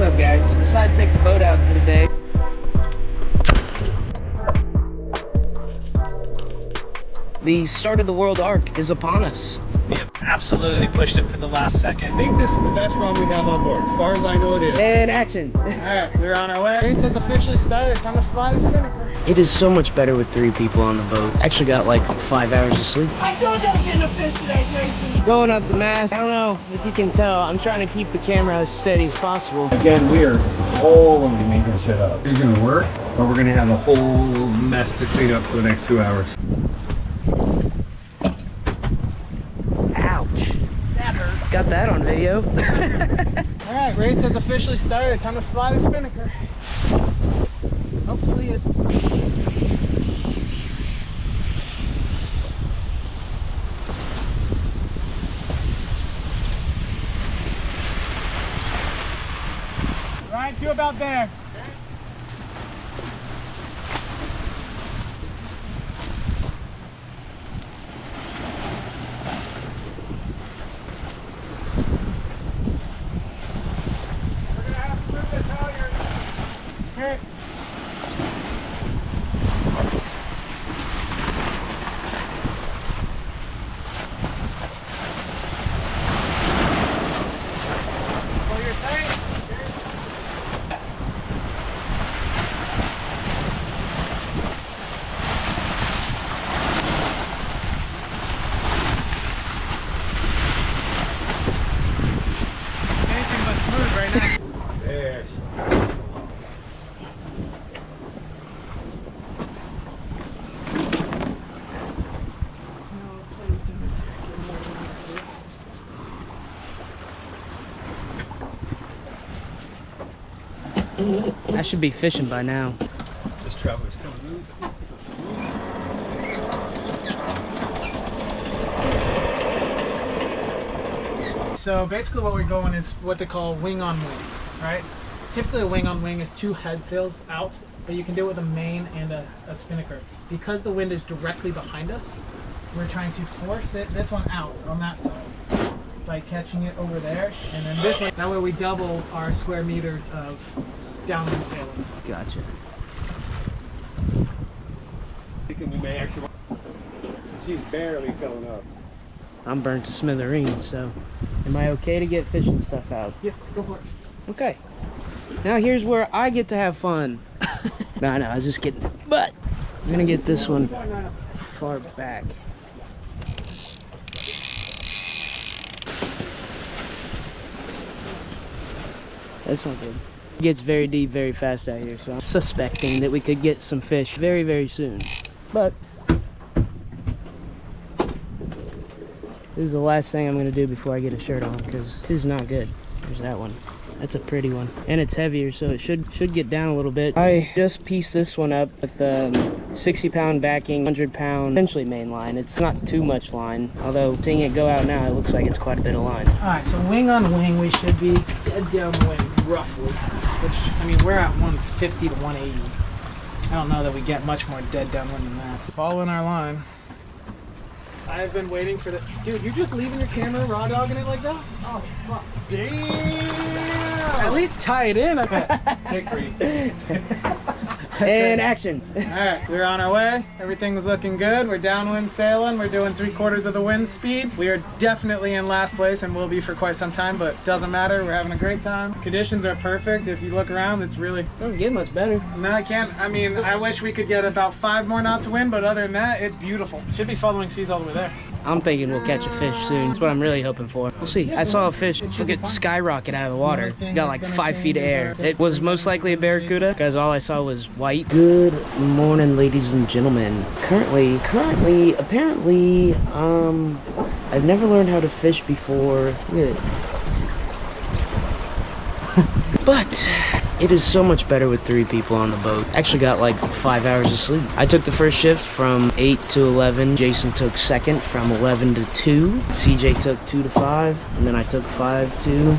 up, guys? Decided to take the boat out for the day. The start of the world arc is upon us. We have absolutely pushed it to the last second. I think this is the best one we have on board. As far as I know it is. And action. Alright, we're on our way. Race has officially started. Time to fly the spinnaker. It is so much better with 3 people on the boat. Actually got like 5 hours of sleep. I told you I was getting a fish today, Jason. Going up the mast. I don't know if you can tell. I'm trying to keep the camera as steady as possible. Again, we are totally making shit up. It's gonna work, but we're gonna have a whole mess to clean up for the next 2 hours. Ouch. That hurt. Got that on video. Alright, race has officially started. Time to fly the spinnaker. Hopefully it's... Right, to about there. Okay. Pull your tank. Anything but smooth right now. Yes. I should be fishing by now. This traveler's coming loose. So basically what we're going is what they call wing on wing, right? Typically a wing on wing is 2 head sails out, but you can do it with a main and a spinnaker. Because the wind is directly behind us, we're trying to force this one out on that side by catching it over there, and then this one. That way we double our square meters of downwind sailing. Gotcha. We may actually. She's barely filling up. I'm burnt to smithereens, so am I okay to get fishing stuff out? Yeah, go for it. Okay. Now here's where I get to have fun. No, I was just kidding. But I'm gonna get this one far back. That's not good. It gets very deep very fast out here, so I'm suspecting that we could get some fish very, very soon. But this is the last thing I'm gonna do before I get a shirt on, because this is not good. There's that one. That's a pretty one, and it's heavier, so it should get down a little bit. I just pieced this one up with 60-pound backing, 100-pound, essentially main line. It's not too much line, although seeing it go out now, it looks like it's quite a bit of line. All right, so wing on wing, we should be dead downwind, roughly. Which, I mean, we're at 150 to 180. I don't know that we get much more dead downwind than that. Following our line. I've been waiting for the... Dude, you're just leaving your camera raw dogging it like that? Oh, fuck. Damn! At least tie it in. Hickory. And action. Alright, we're on our way. Everything's looking good. We're downwind sailing. We're doing 3/4 of the wind speed. We are definitely in last place and will be for quite some time, but doesn't matter. We're having a great time. Conditions are perfect. If you look around, it's really... Doesn't get much better. No, I can't. I mean, I wish we could get about 5 more knots of wind, but other than that, it's beautiful. Should be following seas all the way there. I'm thinking we'll catch a fish soon. That's what I'm really hoping for. We'll see. I saw a fish forget skyrocket out of the water. Got like 5 feet of air. It was most likely a barracuda because all I saw was white. Good morning, ladies and gentlemen. Currently, apparently, I've never learned how to fish before. Look at it. But it is so much better with 3 people on the boat. Actually got like 5 hours of sleep. I took the first shift from 8 to 11. Jason took second from 11 to 2. CJ took 2 to 5. And then I took 5 to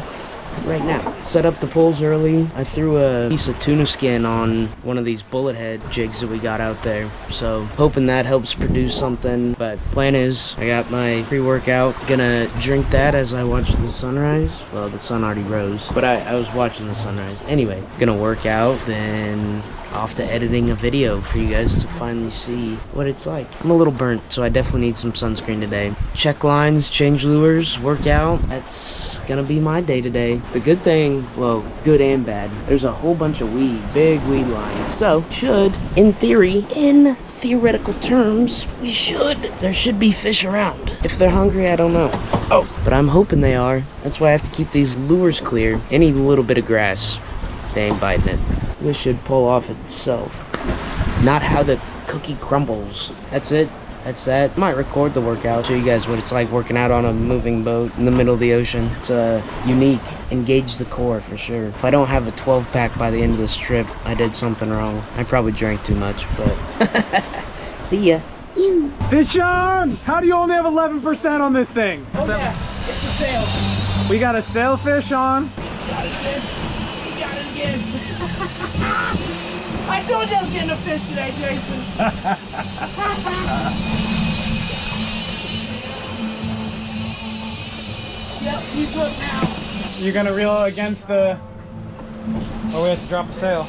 right now. Set up the poles early. I threw a piece of tuna skin on one of these bullet head jigs that we got out there. So hoping that helps produce something. But plan is I got my pre-workout. Gonna drink that as I watch the sunrise. Well, the sun already rose, but I was watching the sunrise. Anyway, gonna work out, then off to editing a video for you guys to finally see what it's like. I'm a little burnt, so I definitely need some sunscreen today. Check lines, change lures, work out. That's gonna be my day today. The good thing, well, good and bad, there's a whole bunch of weeds, big weed lines. So should, in theory, in theoretical terms, there should be fish around. If they're hungry, I don't know. Oh, but I'm hoping they are. That's why I have to keep these lures clear. Any little bit of grass, they ain't biting it. This should pull off itself. Not how the cookie crumbles. That's it. That's that. Might record the workout, show you guys what it's like working out on a moving boat in the middle of the ocean. It's unique. Engage the core for sure. If I don't have a 12-pack by the end of this trip, I did something wrong. I probably drank too much, but see ya. Fish on! How do you only have 11% on this thing? Oh yeah, it's a sail. We got a sailfish on. Got it, fish. We got it again. I told you I was getting a fish today, Jason. Yep, he's hooked now. You're gonna reel against the... Oh, we have to drop a sail.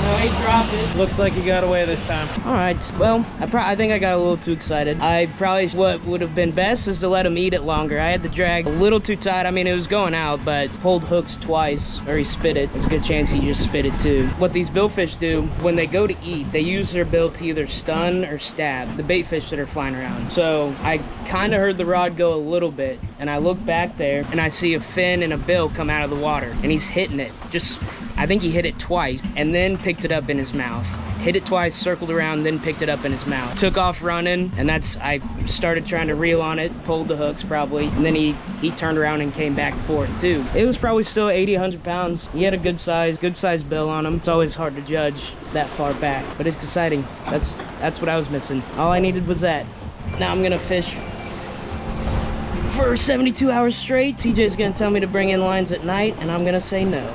No, he dropped it. Looks like you got away this time. All right, well, I think I got a little too excited. What would have been best is to let him eat it longer. I had the drag a little too tight. I mean, it was going out, but pulled hooks twice, or he spit it. There's a good chance he just spit it too. What these billfish do, when they go to eat, they use their bill to either stun or stab the bait fish that are flying around. So I kind of heard the rod go a little bit, and I look back there, and I see a fin and a bill come out of the water, and he's hitting it. I think he hit it twice and then picked it up in his mouth. Hit it twice, circled around, then picked it up in his mouth. Took off running, and I started trying to reel on it, pulled the hooks probably, and then he turned around and came back for it too. It was probably still 80, 100 pounds. He had a good size bill on him. It's always hard to judge that far back, but it's exciting. That's what I was missing. All I needed was that. Now I'm gonna fish for 72 hours straight. TJ's gonna tell me to bring in lines at night, and I'm gonna say no.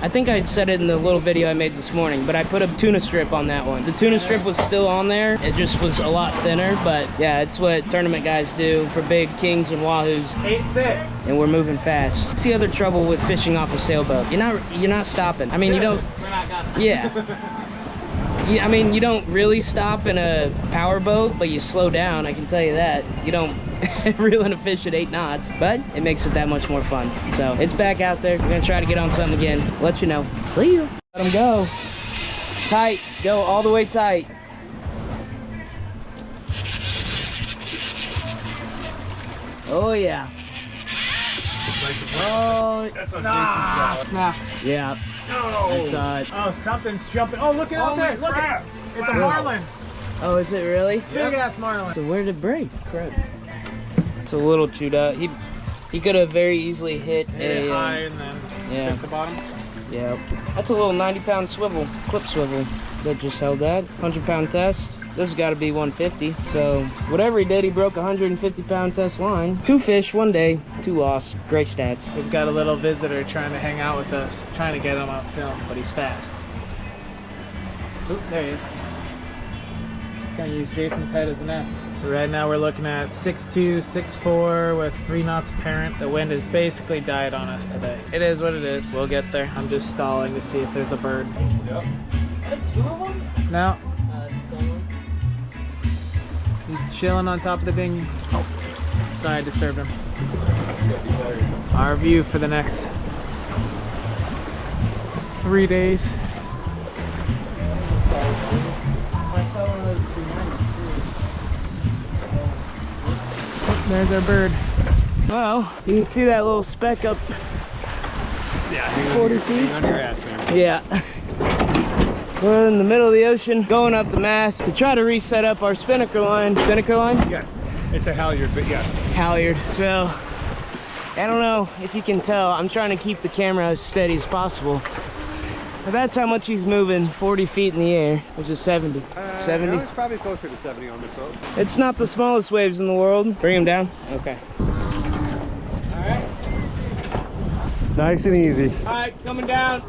I think I said it in the little video I made this morning, but I put a tuna strip on that one. The tuna strip was still on there. It just was a lot thinner, but yeah, it's what tournament guys do for big kings and wahoos. 8-6. And we're moving fast. It's the other trouble with fishing off a sailboat. You're not stopping. I mean, you don't. We're not gonna. Yeah. I mean, you don't really stop in a power boat, but you slow down, I can tell you that. You don't reel in a fish at 8 knots, but it makes it that much more fun. So it's back out there. We're gonna try to get on something again. Let you know. See you. Let them go. Tight. Go all the way tight. Oh yeah. Oh, that's a snap. Yeah. No. I saw it. Oh, something's jumping. Oh, look at out there. Look at it. It's a marlin. Oh, is it really? Big ass marlin. So where did it break? Crap. It's a little chewed up. He could have very easily hit a high and then hit the bottom. Yeah. That's a little 90-pound swivel, clip swivel that just held that. 100-pound test. This has got to be 150. So whatever he did, he broke a 150-pound test line. 2 fish, 1 day, 2 lost. Great stats. We've got a little visitor trying to hang out with us, trying to get him on film, but he's fast. Oop, there he is. Gonna use Jason's head as a nest. Right now we're looking at 6'2", 6'4", with 3 knots apparent. The wind has basically died on us today. It is what it is. We'll get there. I'm just stalling to see if there's a bird. Yep. Are there 2 of them? No. It's the same one. He's chilling on top of the bing. Oh, sorry I disturbed him. Our view for the next 3 days. There's our bird. Well, you can see that little speck up 40 feet. On your ass, man. Yeah. We're in the middle of the ocean, going up the mast to try to reset up our spinnaker line. Spinnaker line? Yes. It's a halyard, but yes. Halyard. So, I don't know if you can tell, I'm trying to keep the camera as steady as possible. But that's how much he's moving, 40 feet in the air, which is 70. 70? No, it's probably closer to 70 on this boat. It's not the smallest waves in the world. Bring them down? Okay. Alright. Nice and easy. Alright, coming down.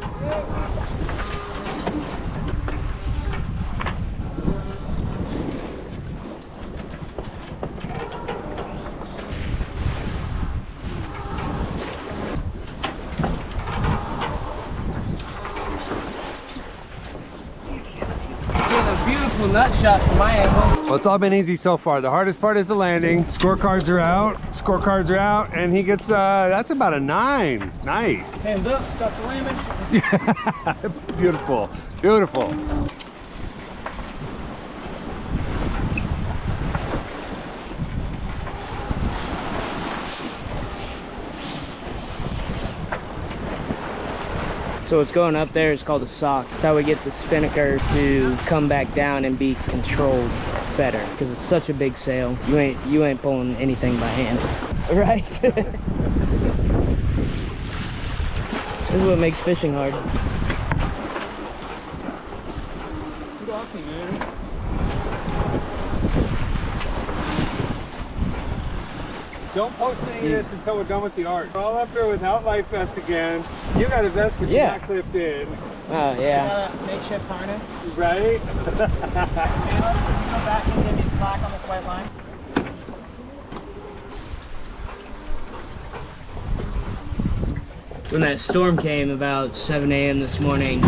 Beautiful nut shot from my angle. Well, it's all been easy so far. The hardest part is the landing. Scorecards are out. Scorecards are out, and he gets that's about a 9. Nice. Hands up, stop the landing. Yeah. Beautiful. Beautiful. So what's going up there is called a sock. It's how we get the spinnaker to come back down and be controlled better, because it's such a big sail. You ain't pulling anything by hand, right? This is what makes fishing hard. Good off me, man. Don't post any of this until we're done with the art. We're all up here without life vests again. You got a vest, but you're not clipped in. Oh, yeah. Got a makeshift harness. Right? Caleb, can you go back and give me slack on this white line? When that storm came about 7 a.m. this morning,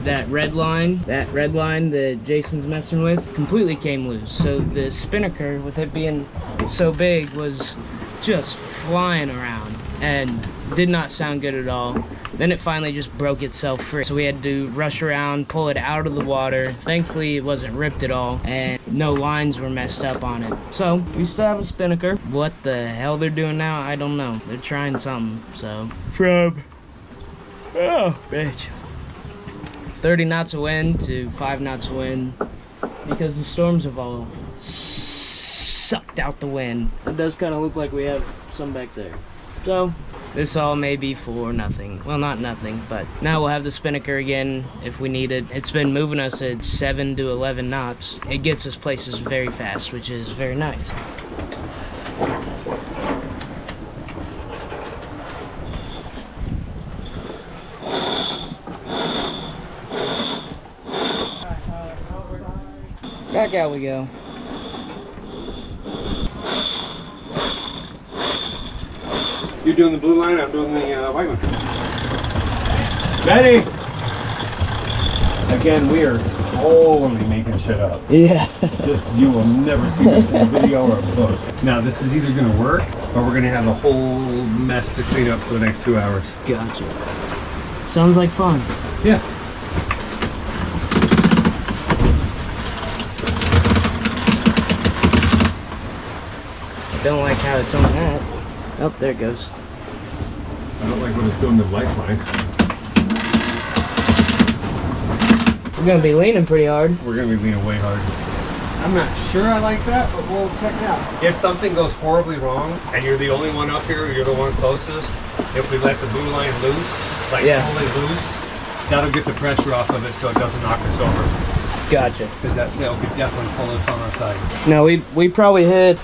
that red line that Jason's messing with completely came loose. So the spinnaker, with it being so big, was just flying around and did not sound good at all. Then it finally just broke itself free. So we had to rush around, pull it out of the water. Thankfully, it wasn't ripped at all, and no lines were messed up on it. So we still have a spinnaker. What the hell they're doing now, I don't know. They're trying something, so. From, oh, bitch. 30 knots of wind to 5 knots of wind, because the storms have all sucked out the wind. It does kind of look like we have some back there. So this all may be for nothing. Well, not nothing, but now we'll have the spinnaker again if we need it. It's been moving us at 7 to 11 knots. It gets us places very fast, which is very nice. Back out we go. You're doing the blue line, I'm doing the white one. Ready? Again, we are totally making shit up. Yeah. Just, you will never see this in a video or a book. Now, this is either going to work, or we're going to have a whole mess to clean up for the next 2 hours. Gotcha. Sounds like fun. Yeah. Don't like how it's on that. Oh, there it goes. I don't like what it's doing to the lifeline. We're gonna be leaning pretty hard. We're going to be leaning way hard. I'm not sure I like that, but we'll check it out. If something goes horribly wrong, and you're the only one up here, or you're the one closest, if we let the blue line loose, like totally loose, that'll get the pressure off of it so it doesn't knock us over. Gotcha. Because that sail could definitely pull us on our side. No, we probably hit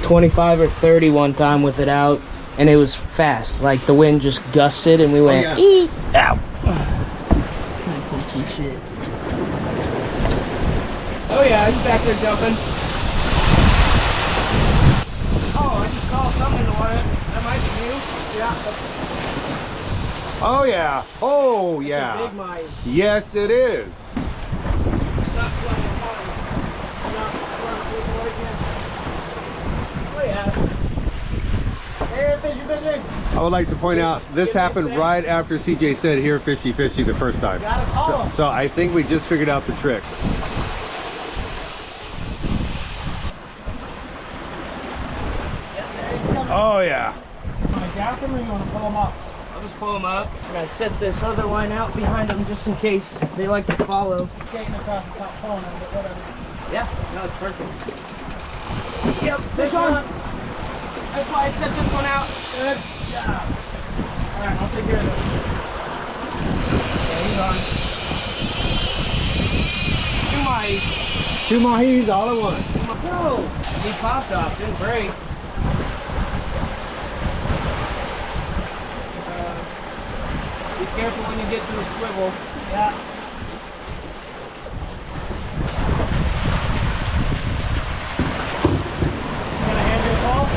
25 or 30 one time with it out, and it was fast. Like the wind just gusted, and we went, yeah. Ow. Oh yeah, he's back there jumping. Oh, I just saw something in the water. That might be you. Yeah. Oh yeah. Oh That's yeah. a big mine. Yes, it is. Stop flying water. Not flying again. Oh yeah. Here, fishy, fishy. I would like to point out this happened right after CJ said "here, fishy, fishy" the first time. So I think we just figured out the trick. Oh yeah. You want to gap them or you want to pull them up? I'll just pull them up. I'm gonna set this other line out behind them just in case they like to follow. Skating across the top pulling them, but whatever. Yeah, no, it's perfect. Yep, fish on. That's why I set this one out. Good job. Alright, I'll take care of this. Okay, he's on. 2 mice. 2 mahis all at once. Whoa! He popped off, didn't break. Be careful when you get to the swivel. Yeah. You got a hand your pole?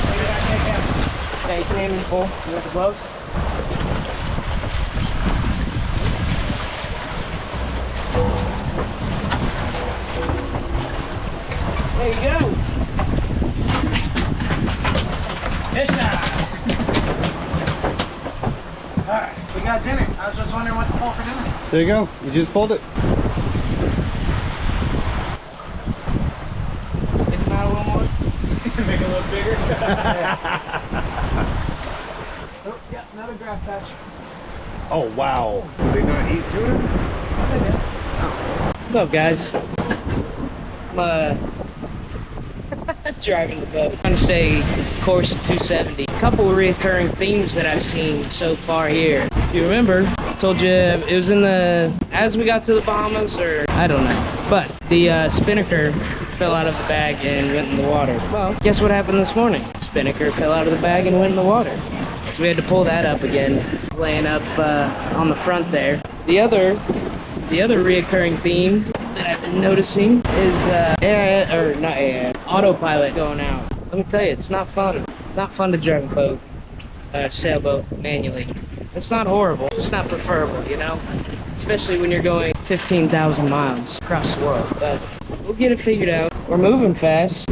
Or you gotta take him? Yeah, you can hand me the pole. You got the gloves? There you go. Fish time. Alright, we got dinner. I was just wondering what to pull for dinner. There you go. You just pulled it. Stick them out a little more. Make it a little bigger. Oh, yeah, another grass patch. Oh, wow. Do they not eat tuna? What's up, guys? I'm driving the boat. Trying to stay course at 270. A couple of reoccurring themes that I've seen so far here. If you remember, I told you it was in the, as we got to the Bahamas, or I don't know. But the spinnaker fell out of the bag and went in the water. Well, guess what happened this morning? Spinnaker fell out of the bag and went in the water. So we had to pull that up again, laying up on the front there. The other reoccurring theme that I've been noticing is autopilot going out. Let me tell you, it's not fun. It's not fun to drive a boat, sailboat manually. It's not horrible, it's not preferable, you know? Especially when you're going 15,000 miles across the world. But we'll get it figured out. We're moving fast.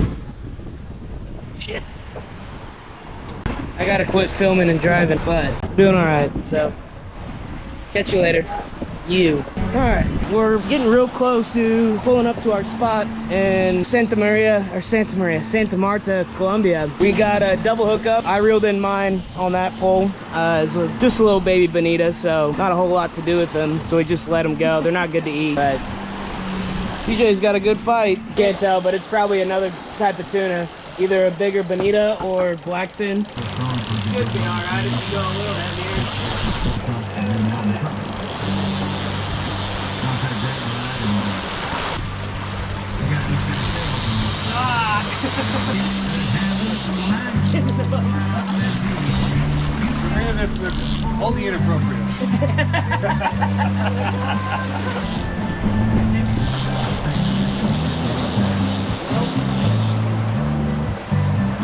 Shit. I gotta quit filming and driving, but I'm doing alright, so catch you later. You. Alright, we're getting real close to pulling up to our spot in Santa Marta, Colombia. We got a double hookup. I reeled in mine on that pole. It's just a little baby bonita, so not a whole lot to do with them. So we just let them go. They're not good to eat, but TJ's got a good fight. Can't tell, but it's probably another type of tuna. Either a bigger bonita or blackfin. Should be alright if you go a little heavier. This looks only inappropriate.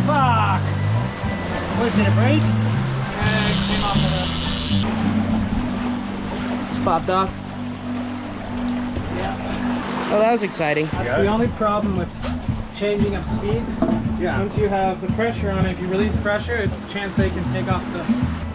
Fuck! Was it a break? It came off of Just popped off. Yeah. Oh, that was exciting. That's the only problem with changing of speeds. Yeah. Once you have the pressure on it, if you release pressure, it's a chance they can take off the...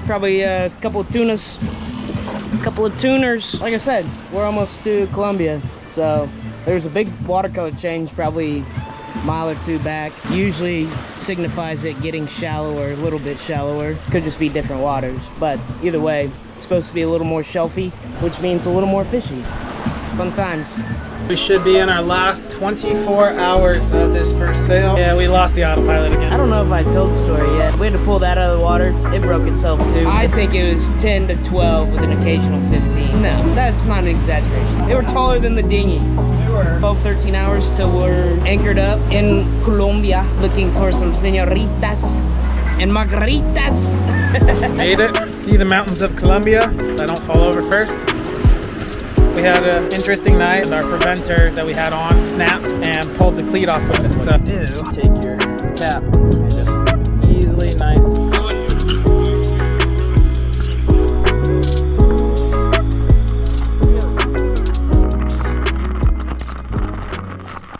Probably a couple of tunas. A couple of tuners. Like I said, we're almost to Colombia. So there's a big watercolor change probably a mile or two back. Usually signifies it getting shallower, a little bit shallower. Could just be different waters. But either way, it's supposed to be a little more shelfy, which means a little more fishy. Fun times. We should be in our last 24 hours of this first sail. Yeah, we lost the autopilot again. I don't know if I told the story yet. We had to pull that out of the water. It broke itself too. I think it was 10 to 12 with an occasional 15. No, that's not an exaggeration. They were taller than the dinghy. They were. 12, 13 hours till we're anchored up in Colombia looking for some señoritas and margaritas. Made it. See the mountains of Colombia. I don't fall over first. We had an interesting night. Our preventer that we had on snapped and pulled the cleat off of it. So Take your cap